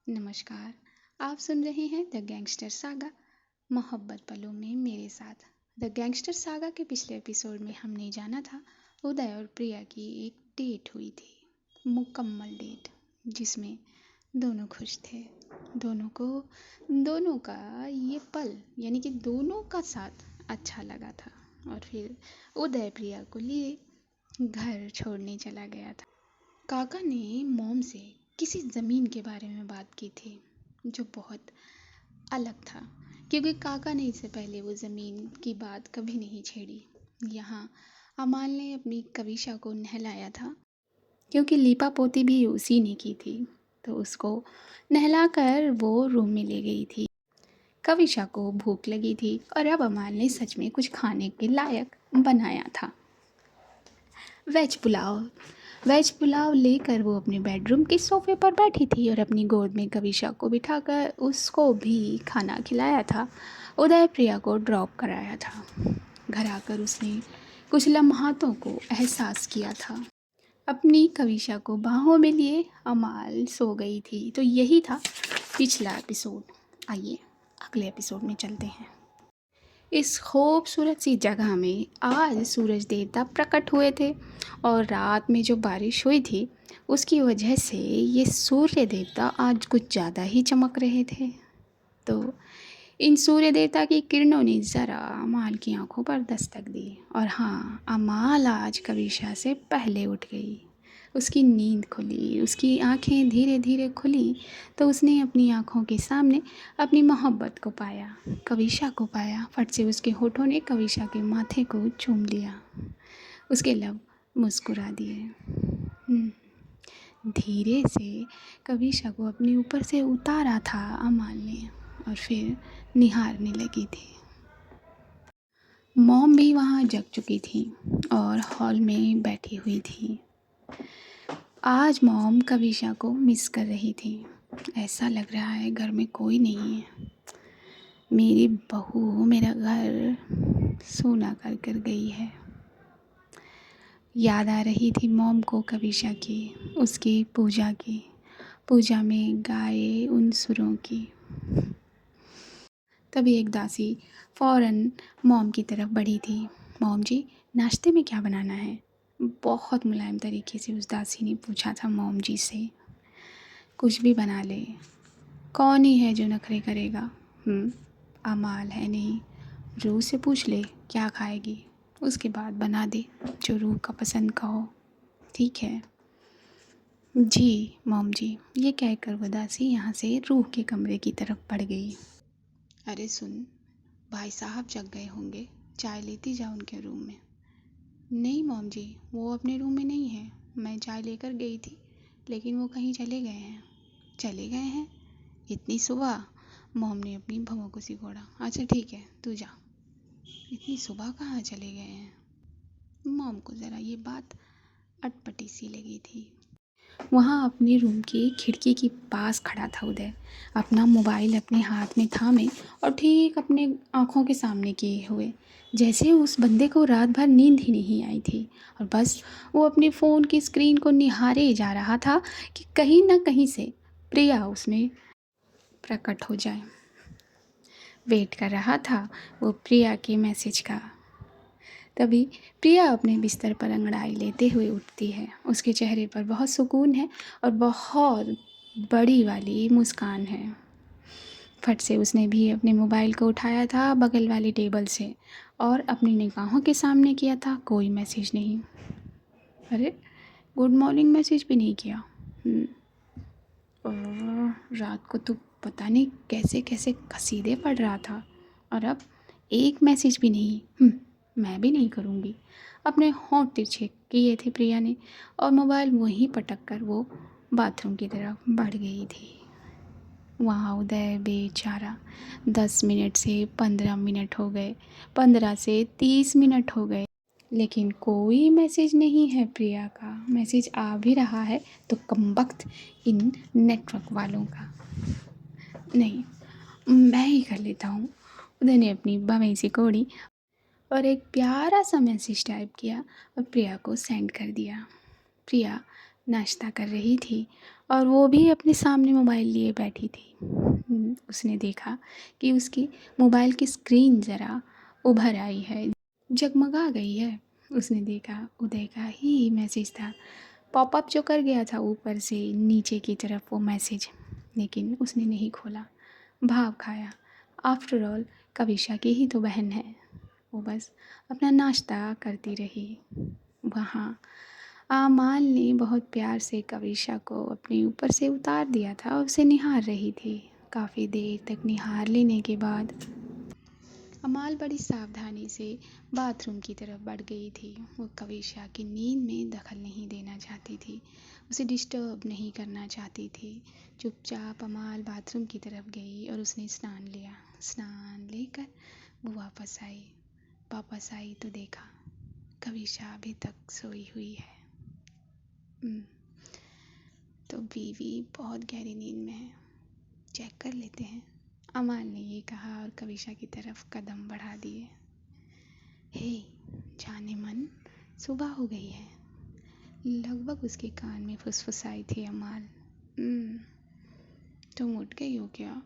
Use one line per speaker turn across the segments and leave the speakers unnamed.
नमस्कार। आप सुन रहे हैं द गैंगस्टर सागा, मोहब्बत पलों में मेरे साथ। द गैंगस्टर सागा के पिछले एपिसोड में हमने जाना था उदय और प्रिया की एक डेट हुई थी, मुकम्मल डेट, जिसमें दोनों खुश थे। दोनों का ये पल यानी कि दोनों का साथ अच्छा लगा था। और फिर उदय प्रिया को लिए घर छोड़ने चला गया था। काका ने मॉम से किसी ज़मीन के बारे में बात की थी जो बहुत अलग था, क्योंकि काका ने इससे पहले वो ज़मीन की बात कभी नहीं छेड़ी। यहाँ अमाल ने अपनी कविशा को नहलाया था, क्योंकि लीपा पोती भी उसी ने की थी, तो उसको नहलाकर वो रूम में ले गई थी। कविशा को भूख लगी थी और अब अमाल ने सच में कुछ खाने के लायक बनाया था। वेज पुलाव वेज पुलाव लेकर वो अपने बेडरूम के सोफे पर बैठी थी और अपनी गोद में कविशा को बिठाकर उसको भी खाना खिलाया था। उदय प्रिया को ड्रॉप कराया था। घर आकर उसने कुछ लम्हातों को एहसास किया था। अपनी कविशा को बाहों में लिए अमाल सो गई थी। तो यही था पिछला एपिसोड। आइए अगले एपिसोड में चलते हैं। इस खूबसूरत सी जगह में आज सूरज देवता प्रकट हुए थे और रात में जो बारिश हुई थी उसकी वजह से ये सूर्य देवता आज कुछ ज़्यादा ही चमक रहे थे। तो इन सूर्य देवता की किरणों ने ज़रा अमाल की आंखों पर दस्तक दी और हाँ, अमाल आज कविशा से पहले उठ गई। उसकी नींद खुली, उसकी आंखें धीरे धीरे खुली तो उसने अपनी आंखों के सामने अपनी मोहब्बत को पाया, कविशा को पाया। फट से उसके होठों ने कविशा के माथे को चूम लिया, उसके लब मुस्कुरा दिए। धीरे से कविशा को अपने ऊपर से उतारा था अमाल ने और फिर निहारने लगी थी। मॉम भी वहाँ जग चुकी थी और हॉल में बैठी हुई थी। आज मॉम कविशा को मिस कर रही थी। ऐसा लग रहा है घर में कोई नहीं है। मेरी बहू मेरा घर सूना कर कर गई है। याद आ रही थी मॉम को कविशा की, उसकी पूजा में गाए उन सुरों की। तभी एक दासी फ़ौरन मॉम की तरफ बढ़ी थी। मॉम जी, नाश्ते में क्या बनाना है? बहुत मुलायम तरीके से उस दासी ने पूछा था मॉम जी से। कुछ भी बना ले, कौन ही है जो नखरे करेगा? अमाल है नहीं, रूह से पूछ ले क्या खाएगी, उसके बाद बना दे जो रूह का पसंद का हो। ठीक है जी मॉम जी, ये कहकर वो दासी यहाँ से रूह के कमरे की तरफ बढ़ गई। अरे सुन, भाई साहब जग गए होंगे, चाय लेती जा उनके रूम में। नहीं मॉम जी, वो अपने रूम में नहीं है। मैं चाय लेकर गई थी लेकिन वो कहीं चले गए हैं। चले गए हैं? इतनी सुबह? मॉम ने अपनी भवों को सिकोड़ा। अच्छा ठीक है, तू जा। इतनी सुबह कहाँ चले गए हैं? मॉम को ज़रा ये बात अटपटी सी लगी थी। वहाँ अपने रूम की खिड़की के पास खड़ा था उदय, अपना मोबाइल अपने हाथ में थामे और ठीक अपने आँखों के सामने किए हुए, जैसे उस बंदे को रात भर नींद ही नहीं आई थी और बस वो अपने फ़ोन की स्क्रीन को निहारे जा रहा था कि कहीं ना कहीं से प्रिया उसमें प्रकट हो जाए। वेट कर रहा था वो प्रिया के मैसेज का। तभी प्रिया अपने बिस्तर पर अंगड़ाई लेते हुए उठती है। उसके चेहरे पर बहुत सुकून है और बहुत बड़ी वाली मुस्कान है। फट से उसने भी अपने मोबाइल को उठाया था बगल वाली टेबल से और अपनी निगाहों के सामने किया था। कोई मैसेज नहीं। अरे, गुड मॉर्निंग मैसेज भी नहीं किया। और रात को तो पता नहीं कैसे कैसे कसीदे पढ़ रहा था और अब एक मैसेज भी नहीं। मैं भी नहीं करूँगी। अपने होंठ तिरछे किए थे प्रिया ने और मोबाइल वहीं पटक कर वो बाथरूम की तरफ बढ़ गई थी। वहाँ उदय बेचारा 10 मिनट से 15 मिनट हो गए, 15 से 30 मिनट हो गए, लेकिन कोई मैसेज नहीं है प्रिया का। मैसेज आ भी रहा है तो कमबख्त इन नेटवर्क वालों का। नहीं, मैं ही कर लेता हूँ। उदय ने अपनी बाहें सिकोड़ी और एक प्यारा सा मैसेज टाइप किया और प्रिया को सेंड कर दिया। प्रिया नाश्ता कर रही थी और वो भी अपने सामने मोबाइल लिए बैठी थी। उसने देखा कि उसकी मोबाइल की स्क्रीन ज़रा उभर आई है, जगमगा गई है। उसने देखा उदय का ही मैसेज था, पॉपअप जो कर गया था ऊपर से नीचे की तरफ वो मैसेज, लेकिन उसने नहीं खोला। भाव खाया। आफ्टर ऑल कविशा की ही तो बहन है। वो बस अपना नाश्ता करती रही। वहाँ आमाल ने बहुत प्यार से कविशा को अपने ऊपर से उतार दिया था और उसे निहार रही थी। काफ़ी देर तक निहार लेने के बाद अमाल बड़ी सावधानी से बाथरूम की तरफ बढ़ गई थी। वो कविशा की नींद में दखल नहीं देना चाहती थी, उसे डिस्टर्ब नहीं करना चाहती थी। चुपचाप अमाल बाथरूम की तरफ गई और उसने स्नान लिया। स्नान लेकर वो वापस आई। वापस आई तो देखा कविशा अभी तक सोई हुई है। तो बीवी बहुत गहरी नींद में है, चेक कर लेते हैं, अमाल ने ये कहा और कविशा की तरफ कदम बढ़ा दिए। हे जाने मन, सुबह हो गई है, लगभग उसके कान में फुसफुसाई थी अमाल। तुम उठ गई हो क्या?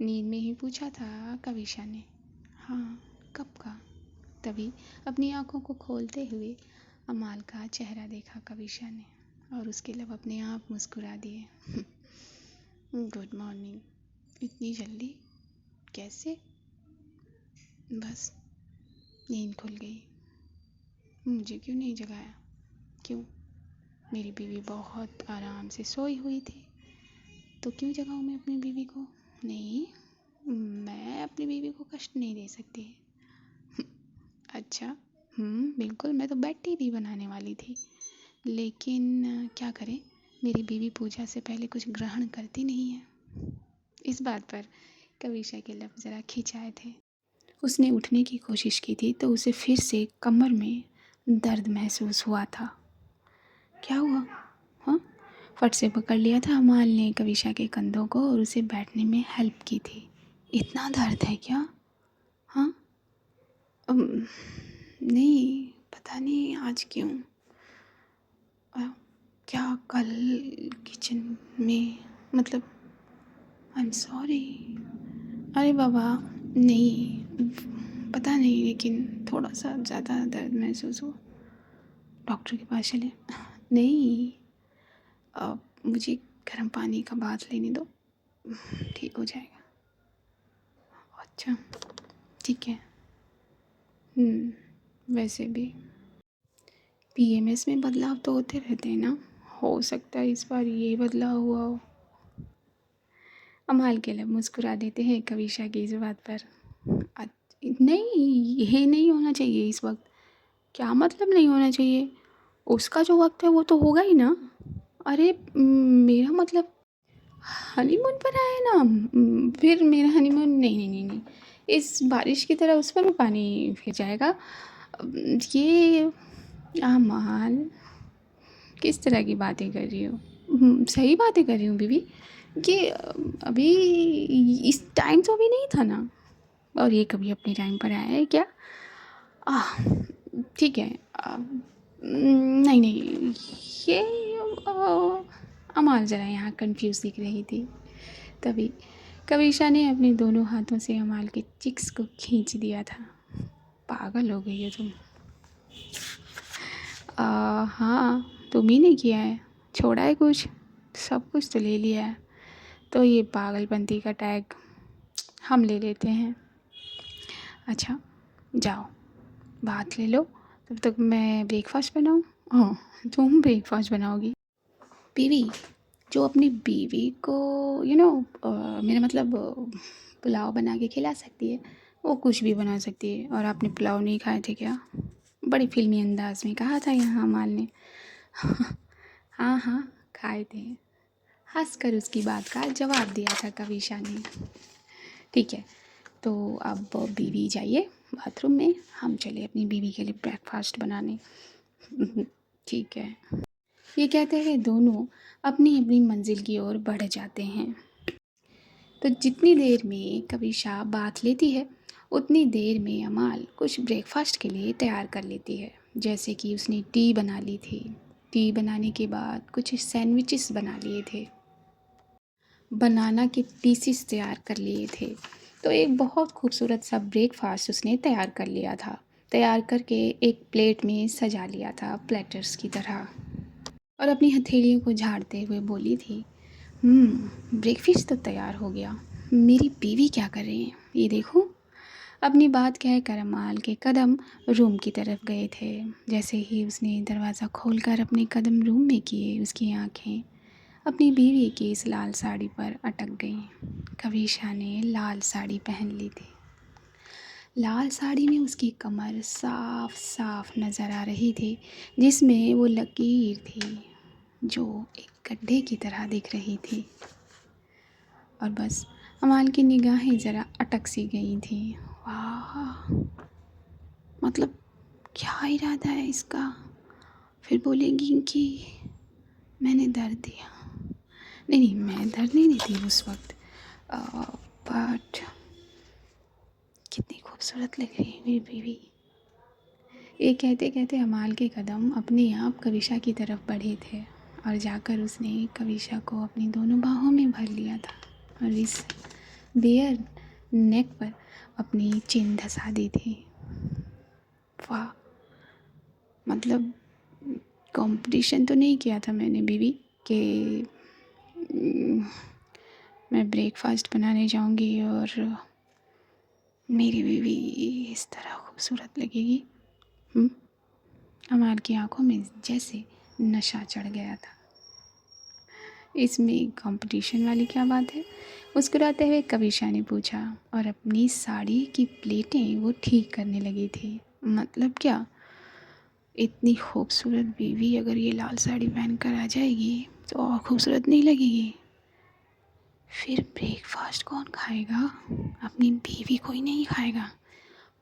नींद में ही पूछा था कविशा ने। हाँ, कब का? तभी अपनी आंखों को खोलते हुए अमाल का चेहरा देखा कविशा ने और उसके लब अपने आप मुस्कुरा दिए। Good morning. इतनी जल्दी कैसे? बस नींद खुल गई। मुझे क्यों नहीं जगाया? क्यों? मेरी बीवी बहुत आराम से सोई हुई थी, तो क्यों जगाऊं मैं अपनी बीवी को? नहीं, मैं अपनी बीवी को कष्ट नहीं दे सकती। अच्छा, बिल्कुल, मैं तो बेड टी भी बनाने वाली थी, लेकिन क्या करें, मेरी बीवी पूजा से पहले कुछ ग्रहण करती नहीं है। इस बात पर कविशा के लब ज़रा खिंचाए थे। उसने उठने की कोशिश की थी तो उसे फिर से कमर में दर्द महसूस हुआ था। क्या हुआ? हाँ, फट से पकड़ लिया था अमाल ने कविशा के कंधों को और उसे बैठने में हेल्प की थी। इतना दर्द है क्या? हाँ, नहीं, पता नहीं आज क्यों। क्या कल किचन में, मतलब आई एम सॉरी। अरे बाबा, नहीं, पता नहीं, लेकिन थोड़ा सा ज़्यादा दर्द महसूस हुआ। डॉक्टर के पास चले? नहीं, मुझे गर्म पानी का बाथ लेने दो, ठीक हो जाएगा। अच्छा, ठीक है। वैसे भी पीएमएस में बदलाव तो होते रहते हैं ना, हो सकता है इस बार ये बदलाव हुआ हो। अमाल के लब मुस्कुरा देते हैं कविशा की इस बात पर। नहीं, ये नहीं होना चाहिए इस वक्त। क्या मतलब नहीं होना चाहिए? उसका जो वक्त है वो तो होगा ही ना। अरे मेरा मतलब हनीमून पर आए ना, फिर मेरा हनीमून नहीं नहीं नहीं नहीं, इस बारिश की तरह उस पर भी पानी फिर जाएगा। ये अमाल, किस तरह की बातें कर रही हो? सही बातें कर रही हूँ बीवी, कि अभी इस टाइम तो अभी नहीं था ना, और ये कभी अपने टाइम पर आया है क्या? ठीक है। नहीं नहीं, ये अमाल ज़रा यहाँ कंफ्यूज दिख रही थी। तभी कविशा ने अपने दोनों हाथों से अमाल के चिक्स को खींच दिया था। पागल हो गई है तुम। हाँ, तुम ही ने किया है, छोड़ा है कुछ? सब कुछ तो ले लिया है, तो ये पागलपंती का टैग हम ले लेते हैं। अच्छा, जाओ बात ले लो, तब तक मैं ब्रेकफास्ट बनाऊँ? हाँ, तुम ब्रेकफास्ट बनाओगी? बीवी जो अपनी बीवी को मेरा मतलब पुलाव बना के खिला सकती है, वो कुछ भी बना सकती है। और आपने पुलाव नहीं खाए थे क्या? बड़ी फिल्मी अंदाज में कहा था यहाँ अमाल ने। हाँ हाँ, खाए थे, हंसकर उसकी बात का जवाब दिया था कविशा ने। ठीक है, तो अब बीवी जाइए बाथरूम में, हम चले अपनी बीवी के लिए ब्रेकफास्ट बनाने। ठीक है। ये कहते हुए दोनों अपनी अपनी मंजिल की ओर बढ़ जाते हैं। तो जितनी देर में कविशा बात लेती है, उतनी देर में अमाल कुछ ब्रेकफास्ट के लिए तैयार कर लेती है। जैसे कि उसने टी बना ली थी, टी बनाने के बाद कुछ सैंडविचेस बना लिए थे। बनाना के पीसेस तैयार कर लिए थे। तो एक बहुत खूबसूरत सा ब्रेकफास्ट उसने तैयार कर लिया था। तैयार करके एक प्लेट में सजा लिया था प्लेटर्स की तरह, और अपनी हथेलियों को झाड़ते हुए बोली थी, ब्रेकफास्ट तो तैयार हो गया। मेरी बीवी क्या कर रही है ये देखो। अपनी बात कहकर अमाल के कदम रूम की तरफ गए थे। जैसे ही उसने दरवाज़ा खोलकर अपने कदम रूम में किए, उसकी आंखें अपनी बीवी की इस लाल साड़ी पर अटक गईं। कविशा ने लाल साड़ी पहन ली थी। लाल साड़ी में उसकी कमर साफ साफ नज़र आ रही थी, जिसमें वो लकीर थी जो एक गड्ढे की तरह दिख रही थी। और बस अमाल की निगाहें ज़रा अटक सी गई थी। वाह, मतलब क्या इरादा है इसका। फिर बोलेगी कि मैंने दर्द दिया। नहीं नहीं, मैं दर्द नहीं दी थी उस वक्त, बट कितनी खूबसूरत लग रही है मेरी बीवी। ये कहते कहते अमाल के कदम अपने आप कविशा की तरफ बढ़े थे, और जाकर उसने कविशा को अपनी दोनों बाहों में भर लिया था और इस बेयर नेक पर अपनी चेन धंसा दी थी। वाह, मतलब कंपटीशन तो नहीं किया था मैंने बीवी कि मैं ब्रेकफास्ट बनाने जाऊंगी और मेरी बीवी इस तरह खूबसूरत लगेगी। अमाल की आंखों में जैसे नशा चढ़ गया था। इसमें कंपटीशन वाली क्या बात है, मुस्कुराते हुए कविशा ने पूछा, और अपनी साड़ी की प्लेटें वो ठीक करने लगी थी। मतलब क्या, इतनी खूबसूरत बीवी अगर ये लाल साड़ी पहन कर आ जाएगी तो और खूबसूरत नहीं लगेगी। फिर ब्रेकफास्ट कौन खाएगा, अपनी बीवी कोई नहीं खाएगा।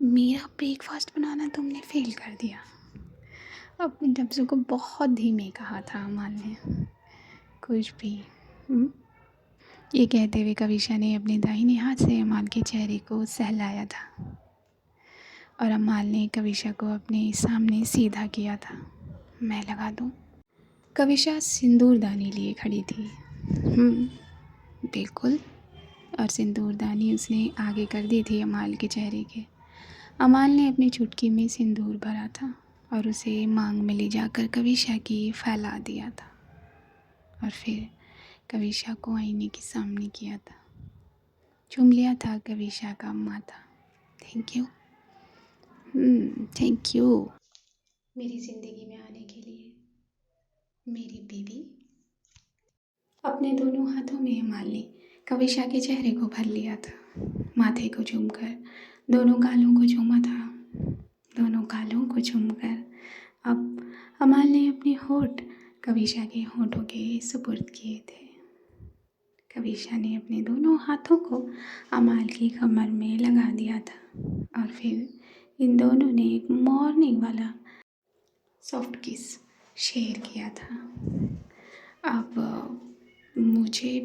मेरा ब्रेकफास्ट बनाना तुमने फेल कर दिया। अपने लफ्ज़ों को बहुत धीमे कहा था अमाल ने। कुछ भी। ये कहते हुए कविशा ने अपने दाहिने हाथ से अमाल के चेहरे को सहलाया था, और अमाल ने कविशा को अपने सामने सीधा किया था। मैं लगा दूँ। कविशा सिंदूरदानी लिए खड़ी थी। बिल्कुल। और सिंदूरदानी उसने आगे कर दी थी अमाल के चेहरे के। अमाल ने अपनी चुटकी में सिंदूर भरा था और उसे मांग में ले जाकर कविशा की फैला दिया था, और फिर कविशा को आईने के सामने किया था। चूम लिया था कविशा का माथा। थैंक यू, थैंक यू मेरी ज़िंदगी में आने के लिए मेरी बीवी। अपने दोनों हाथों में अमाल ने कविशा के चेहरे को भर लिया था, माथे को चूमकर दोनों गालों को चूमा था। दोनों गालों को चूमकर अब अमाल ने अपने होठ कविशा के होठों के सुपुर्द किए थे। कविशा ने अपने दोनों हाथों को अमाल की कमर में लगा दिया था, और फिर इन दोनों ने एक मॉर्निंग वाला सॉफ्ट किस शेयर किया था। अब मुझे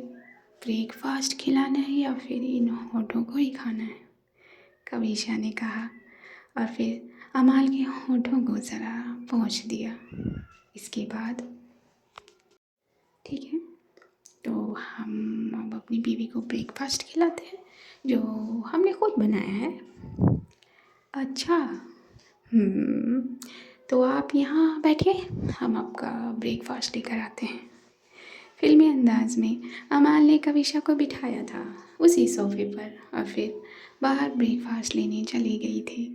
ब्रेकफास्ट खिलाना है या फिर इन होठों को ही खाना है, कविशा ने कहा, और फिर अमाल के होठों को ज़रा पोंछ दिया। इसके बाद ठीक है, तो हम अब अपनी बीवी को ब्रेकफास्ट खिलाते हैं जो हमने खुद बनाया है। अच्छा, तो आप यहाँ बैठिए, हम आपका ब्रेकफास्ट लेकर आते हैं। फिल्मी अंदाज में अमाल ने कविशा को बिठाया था उसी सोफे पर, और फिर बाहर ब्रेकफास्ट लेने चली गई थी।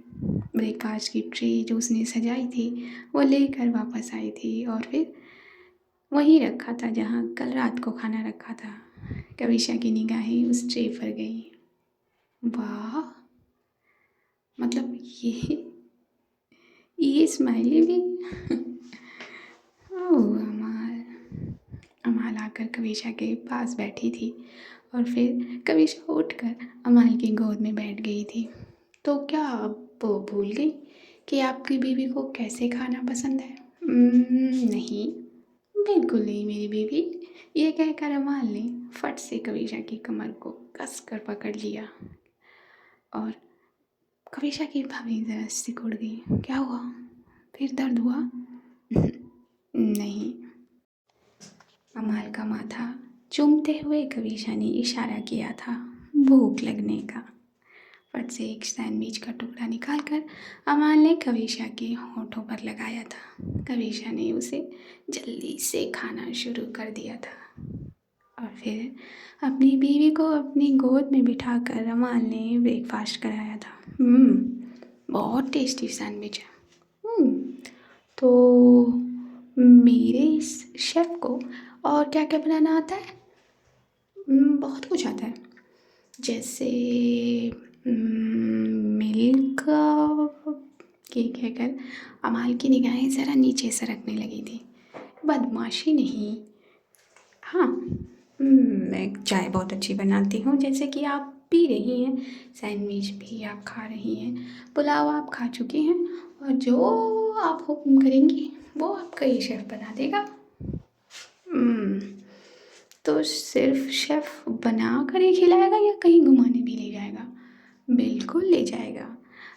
ब्रेकफास्ट की ट्रे जो उसने सजाई थी वो लेकर वापस आई थी, और फिर वहीं रखा था जहाँ कल रात को खाना रखा था। कविशा की निगाहें उस ट्रे पर गई। वाह, मतलब ये स्माइली भी। ओह अमाल। अमाल आकर कविशा के पास बैठी थी, और फिर कविशा उठकर अमाल की गोद में बैठ गई थी। तो क्या आप भूल गई कि आपकी बीवी को कैसे खाना पसंद है? नहीं, बिल्कुल नहीं मेरी बीवी। ये कहकर अमाल ने फट से कविशा की कमर को कस कर पकड़ लिया, और कविशा की भाभी ज़रा सिकुड़ गई। क्या हुआ, फिर दर्द हुआ? नहीं। अमाल का माथा चूमते हुए कविशा ने इशारा किया था भूख लगने का। फट से एक सैंडविच का टुकड़ा निकालकर अमाल ने कविशा के होठों पर लगाया था। कविशा ने उसे जल्दी से खाना शुरू कर दिया था और फिर अपनी बीवी को अपनी गोद में बिठाकर अमाल ने ब्रेकफास्ट कराया था। बहुत टेस्टी सैंडविच है। तो मेरे इस शेफ़ को और क्या क्या बनाना आता है? बहुत कुछ आता है, जैसे मिल्क केक कहकर अमाल की निगाहें ज़रा नीचे सरकने लगी थी। बदमाशी नहीं, हाँ, मैं चाय बहुत अच्छी बनाती हूँ, जैसे कि आप पी रही हैं, सैंडविच भी आप खा रही हैं, पुलाव आप खा चुकी हैं, और जो आप हुक्म करेंगी वो आपका ये शेफ़ बना देगा। तो सिर्फ शेफ़ बना कर ही खिलाएगा या कहीं घुमाने भी ले जाएगा? बिल्कुल ले जाएगा।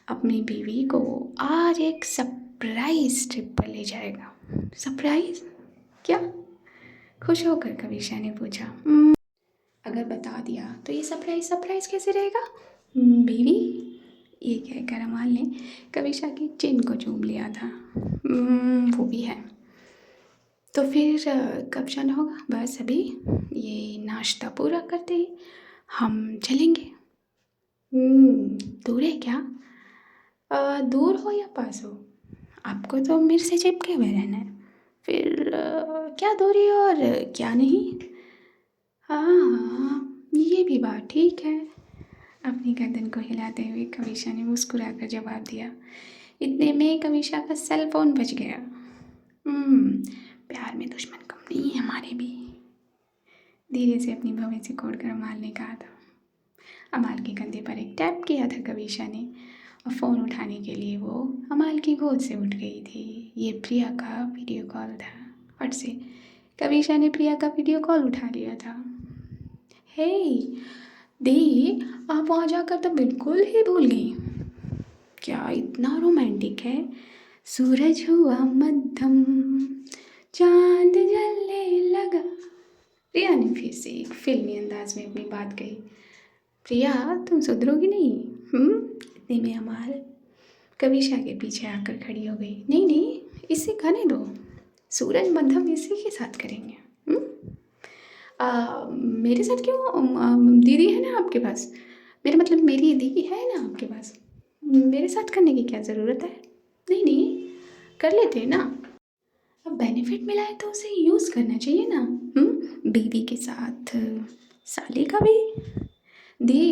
अपनी बीवी को आज एक सरप्राइज़ ट्रिप पर ले जाएगा। सरप्राइज़? क्या? खुश होकर कविशा ने पूछा। अगर बता दिया तो ये सरप्राइज़ कैसे रहेगा? बीवी, ये कहकर अमाल ने कविशा की चिन को चूम लिया था। वो भी है। तो फिर कब जाना होगा? बस अभी ये नाश्ता पूरा करते ही हम चलेंगे। दूर है क्या? दूर हो या पास हो, आपको तो मेरे से चिपके हुए रहना है। फिर क्या दूरी और क्या नहीं। हाँ, ये भी बात ठीक है। अपनी गर्दन को हिलाते हुए कविशा ने मुस्कुराकर जवाब दिया। इतने में कविशा का सेल फोन बज गया। प्यार में दुश्मन कम नहीं है हमारे भी, धीरे से अपनी भवें से खोलकर अमाल ने कहा था। अमाल के कंधे पर एक टैप किया था कविशा ने, और फ़ोन उठाने के लिए वो अमाल की गोद से उठ गई थी। ये प्रिया का वीडियो कॉल था। फट से कविशा ने प्रिया का वीडियो कॉल उठा लिया था। हे दी, आप वहाँ जाकर तो बिल्कुल ही भूल गई। क्या इतना रोमांटिक है? सूरज हुआ मध्यम, चांद जलने लगा। प्रिया ने फिर से एक फिल्मी अंदाज में अपनी बात कही। प्रिया, तुम सुधरोगी नहीं? इतने में अमाल कविशा के पीछे आकर खड़ी हो गई। नहीं नहीं, इसे खाने दो, सूरज मध्यम इसी के साथ करेंगे। मेरे साथ क्यों? दीदी है ना आपके पास, मेरा मतलब मेरी दीदी है ना आपके पास, मेरे साथ करने की क्या ज़रूरत है? नहीं नहीं, कर लेते हैं ना। अब बेनिफिट मिला है तो उसे यूज़ करना चाहिए ना। बीवी के साथ साले का भी। दी,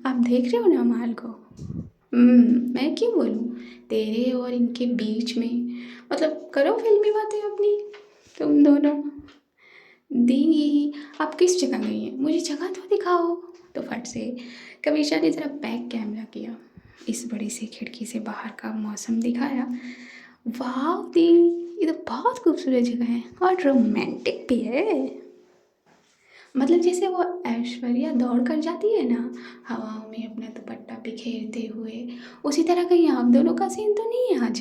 आप देख रहे हो ना अमाल को? मैं क्यों बोलूँ? तेरे और इनके बीच में, मतलब करो फिल्मी बातें अपनी तुम दोनों। दी, आप किस जगह गई हैं? मुझे जगह तो दिखाओ। तो फट से कविशा ने ज़रा बैक कैमरा किया, इस बड़ी सी खिड़की से बाहर का मौसम दिखाया। वाह दी, ये तो बहुत खूबसूरत जगह है और रोमांटिक भी है। मतलब जैसे वो ऐश्वर्या दौड़ कर जाती है ना हवाओं में अपना दुपट्टा बिखेरते हुए, उसी तरह कहीं आप दोनों का सीन तो नहीं है आज?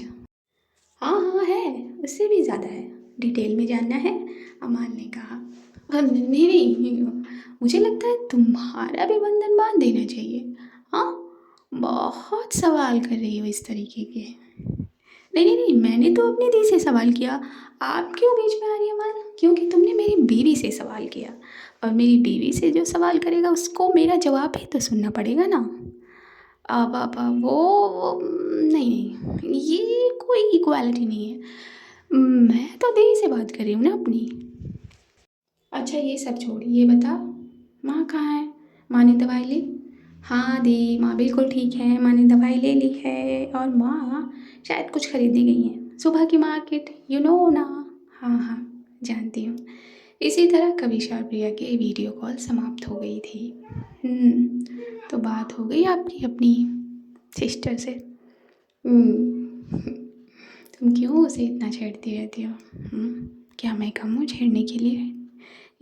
हाँ हाँ है, उससे भी ज़्यादा है। डिटेल में जानना है? अमान ने कहा। नहीं नहीं, मुझे लगता है तुम्हारा भी बंधन बांध देना चाहिए। हाँ, बहुत सवाल कर रही हो इस तरीके के। नहीं नहीं नहीं, मैंने तो अपनी दी से सवाल किया, आप क्यों बीच में आ रही है अमान? क्योंकि तुमने मेरी बीवी से सवाल किया, और मेरी बीवी से जो सवाल करेगा उसको मेरा जवाब ही तो सुनना पड़ेगा ना। अब वो नहीं नहीं, ये कोई इक्वालिटी नहीं है। मैं तो दी से बात कर रही हूँ ना अपनी। अच्छा ये सब छोड़, ये बता माँ कहाँ है? माँ ने दवाई ली? हाँ दी, माँ बिल्कुल ठीक है, माँ ने दवाई ले ली है, और माँ शायद कुछ खरीदने गई हैं, सुबह की मार्केट, यू नो ना। हाँ हाँ, जानती हूँ। इसी तरह कविशा और प्रिया की वीडियो कॉल समाप्त हो गई थी। तो बात हो गई आपकी अपनी सिस्टर से? तुम क्यों उसे इतना छेड़ती रहती हो? क्या मैं कम हूँ छेड़ने के लिए?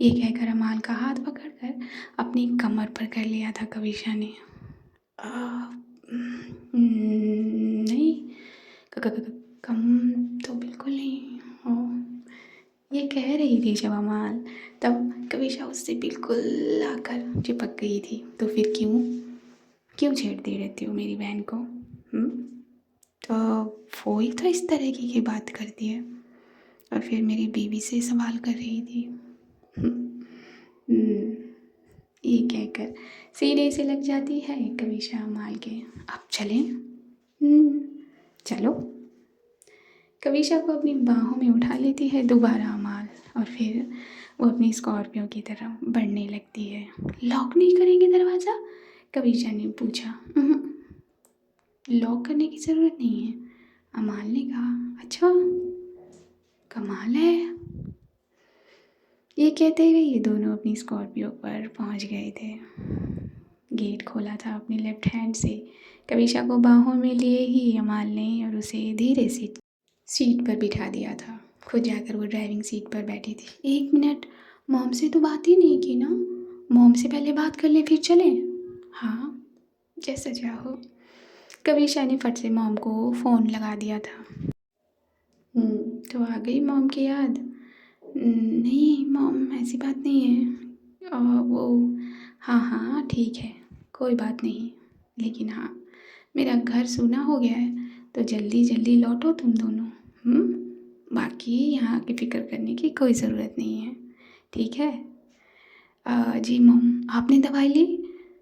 ये कहकर अमाल का हाथ पकड़कर अपनी कमर पर कर लिया था कविशा ने। नहीं, कम तो बिल्कुल नहीं हो। ये कह रही थी जब अमाल, तब कविशा उससे बिल्कुल आकर चिपक गई थी। तो फिर क्यों क्यों छेड़ती रहती हो मेरी बहन को? तो वो ही तो इस तरह की बात करती है, और फिर मेरी बीवी से सवाल कर रही थी। हम्म, ये कहकर सीने से लग जाती है कविशा अमाल के। अब चलें? चलो। कविशा को अपनी बाहों में उठा लेती है दोबारा अमाल, और फिर वो अपनी स्कॉर्पियो की तरफ बढ़ने लगती है। लॉक नहीं करेंगे दरवाज़ा? कविशा ने पूछा। लॉक करने की ज़रूरत नहीं है, अमाल ने कहा। अच्छा, कमाल है। ये कहते हुए ये दोनों अपनी स्कॉर्पियो पर पहुंच गए थे। गेट खोला था अपनी लेफ्ट हैंड से। कविशा को बाहों में लिए ही अमाल ने और उसे धीरे से सीट पर बिठा दिया था। खुद जाकर वो ड्राइविंग सीट पर बैठी थी। 1 मिनट, मॉम से तो बात ही नहीं की ना। मॉम से पहले बात कर लें फिर चलें? हाँ, जैसा चाहो। कविशा ने फट से मॉम को फ़ोन लगा दिया था। तो आ गई मॉम की याद? नहीं मॉम, ऐसी बात नहीं है। वो हाँ हाँ ठीक है, कोई बात नहीं। लेकिन हाँ, मेरा घर सूना हो गया है, तो जल्दी जल्दी लौटो तुम दोनों। बाकी यहाँ की फ़िक्र करने की कोई ज़रूरत नहीं है, ठीक है? जी मॉम, आपने दवाई ली?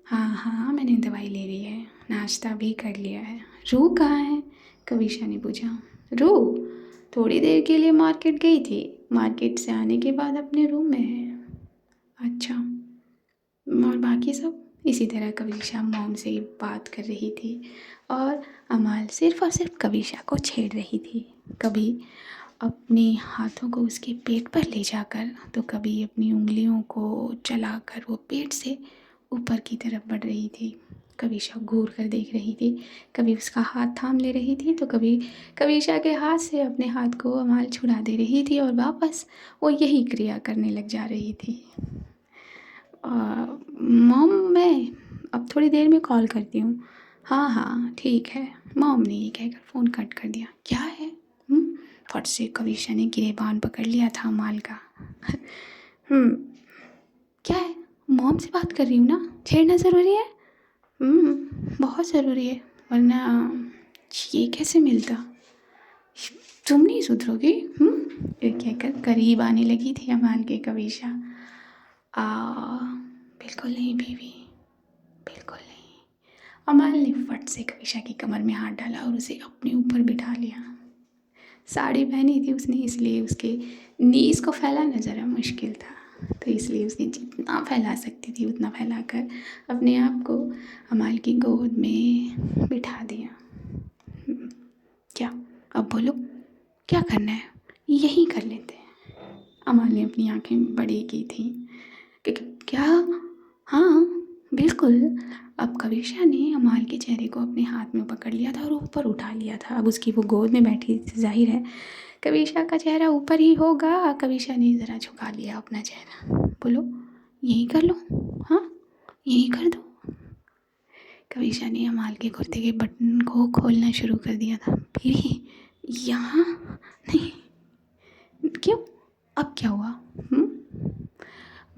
हाँ हाँ, मैंने दवाई ले ली है, नाश्ता भी कर लिया है। रू कहाँ है? कविशा ने पूछा। रू थोड़ी देर के लिए मार्केट गई थी, मार्केट से आने के बाद अपने रूम में है। अच्छा, और बाकी सब? इसी तरह कविशा मॉम से बात कर रही थी, और अमाल सिर्फ़ और सिर्फ कविशा को छेड़ रही थी। कभी अपने हाथों को उसके पेट पर ले जाकर, तो कभी अपनी उंगलियों को चलाकर वो पेट से ऊपर की तरफ बढ़ रही थी। कविशा घूर कर देख रही थी, कभी उसका हाथ थाम ले रही थी, तो कभी कविशा के हाथ से अपने हाथ को अमाल छुड़ा दे रही थी, और वापस वो यही क्रिया करने लग जा रही थी। मॉम, मैं अब थोड़ी देर में कॉल करती हूँ। हाँ हाँ ठीक है। मॉम ने ये कहकर फ़ोन कट कर दिया। क्या है? फट से कविशा ने गिरेबान पकड़ लिया था अमाल का। क्या है? मॉम से बात कर रही हूँ ना, छेड़ना ज़रूरी है? बहुत ज़रूरी है, वरना ये कैसे मिलता। तुम नहीं सुधरोगी। ये कहकर करीब आने लगी थी अमाल के कविशा। बिल्कुल नहीं बीवी, बिल्कुल नहीं। अमाल ने फट से कविशा की कमर में हाथ डाला और उसे अपने ऊपर बिठा लिया। साड़ी पहनी थी उसने, इसलिए उसके नीज़ को फैलाना ज़रा मुश्किल था, तो इसलिए उसने जितना फैला सकती थी उतना फैलाकर अपने आप को अमाल की गोद में बिठा दिया। क्या? अब बोलो, क्या करना है? यही कर लेते हैं। अमाल ने अपनी आंखें बड़ी की थी। क्या? हाँ बिल्कुल। अब कविशा ने अमाल के चेहरे को अपने हाथ में पकड़ लिया था और ऊपर उठा लिया था। अब उसकी वो गोद में बैठी थी, जाहिर है कविशा का चेहरा ऊपर ही होगा। कविशा ने ज़रा झुका लिया अपना चेहरा। बोलो, यही कर लो। हाँ, यही कर दो। कविशा ने अमाल के कुर्ते के बटन को खोलना शुरू कर दिया था। फिर यहाँ नहीं, क्यों? अब क्या हुआ?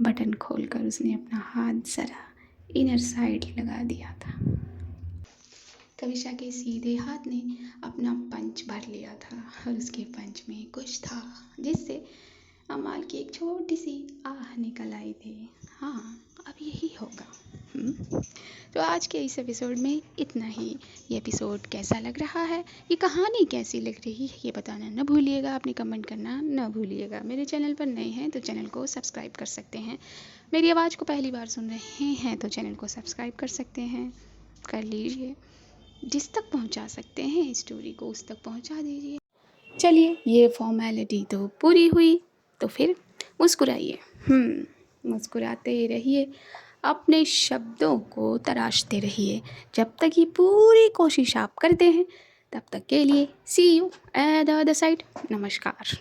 बटन खोलकर उसने अपना हाथ ज़रा इनर साइड लगा दिया था। कविशा के सीधे हाथ ने अपना पंच भर लिया था, और उसके पंच में कुछ था जिससे अमाल की एक छोटी सी आह निकल आई थी। हाँ, अब यही होगा। तो आज के इस एपिसोड में इतना ही। ये एपिसोड कैसा लग रहा है, ये कहानी कैसी लग रही है, ये बताना न भूलिएगा, अपनी कमेंट करना न भूलिएगा। मेरे चैनल पर नए हैं तो चैनल को सब्सक्राइब कर सकते हैं। मेरी आवाज़ को पहली बार सुन रहे हैं तो चैनल को सब्सक्राइब कर सकते हैं, कर लीजिए। जिस तक पहुंचा सकते हैं स्टोरी को उस तक पहुंचा दीजिए। चलिए, ये फॉर्मेलिटी तो पूरी हुई, तो फिर मुस्कुराइए। मुस्कुराते रहिए, अपने शब्दों को तराशते रहिए। जब तक ये पूरी कोशिश आप करते हैं, तब तक के लिए see you at the other side. नमस्कार।